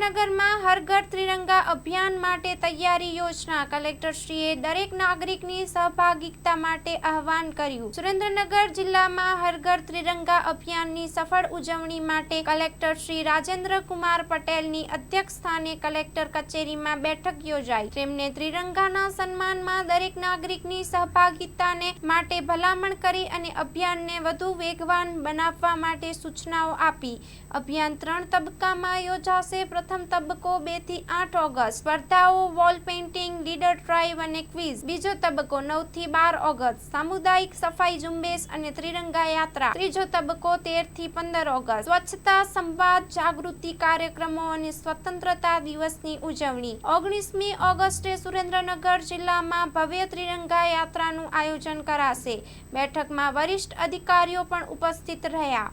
સુરેન્દ્રનગરમાં હર ઘર ત્રિરંગા અભિયાન માટે તૈયારી યોજના. કલેક્ટરશ્રીએ દરેક નાગરિકની સહભાગિતા માટે આહવાન કર્યું. સુરેન્દ્રનગર જિલ્લામાં હર ઘર ત્રિરંગા અભિયાનની સફળ ઉજવણી માટે કલેક્ટર શ્રી રાજેન્દ્ર કુમાર પટેલની અધ્યક્ષસ્થાને કલેક્ટર કચેરીમાં બેઠક યોજાઈ. તેમને ત્રિરંગાના સન્માનમાં દરેક નાગરિકની સહભાગિતાને માટે ભલામણ કરી અને અભિયાનને વધુ વેગવાન બનાવવા માટે સૂચનાઓ આપી. અભિયાન 3 તબક્કામાં યોજાશે. પ્રથમ તબક્કો 2 થી 8 ઓગસ્ટ, સ્પર્ધાઓ, વોલ પેઇન્ટિંગ, લીડર ડ્રાઈવ અને ક્વિઝ. બીજો તબક્કો 9 થી 12 ઓગસ્ટ, સામુદાયિક સફાઈ ઝુંબેશ અને ત્રિરંગા યાત્રા. ત્રીજો તબક્કો 13 થી 15 ઓગસ્ટ, સ્વચ્છતા સંવાદ, જાગૃતિ કાર્યક્રમો અને સ્વતંત્રતા દિવસની ઉજવણી. 19મી ઓગસ્ટે સુરેન્દ્રનગર જિલ્લામાં ભવ્ય ત્રિરંગા યાત્રાનું આયોજન કરાશે. બેઠકમાં વરિષ્ઠ અધિકારીઓ પણ ઉપસ્થિત રહ્યા.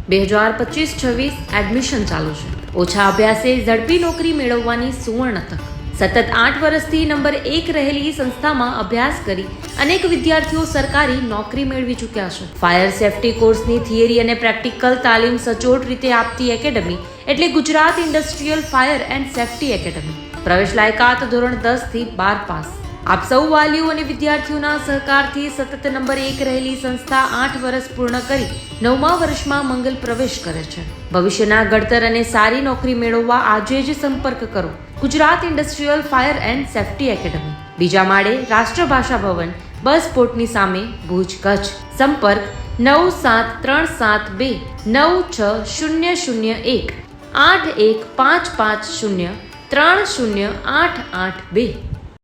2025-26 એડમિશન ચાલુ છે. ઓછા અભ્યાસે ઝડપી નોકરી મેળવવાની સુવર્ણ તક. સતત 8 વર્ષથી નંબર 1 રહેલી સંસ્થામાં અભ્યાસ કરી અનેક વિદ્યાર્થીઓ સરકારી નોકરી મેળવી ચૂક્યા છે. ફાયર સેફટી કોર્સની થિયરી અને પ્રેક્ટિકલ તાલીમ સચોટ રીતે આપતી એકેડમી એટલે Gujarat industrial fire and safety academy. પ્રવેશ લાયકાત ધોરણ 10 થી 12 પાસ. આપ સૌ વાલીઓ અને વિદ્યાર્થીઓના સહકારથી સતત નંબર 1 રહેલી સંસ્થા 8 વર્ષ પૂર્ણ કરી 9મા વર્ષમાં મંગલ પ્રવેશ કરે છે. ભવિષ્યના ઘડતર અને સારી નોકરી મેળવવા આજે જ સંપર્ક કરો. Gujarat industrial fire and safety academy, બીજા માળે, રાષ્ટ્રભાષા ભવન, બસ પોર્ટની સામે, ભુજ, કચ્છ. સંપર્ક 9737296001 8155030882.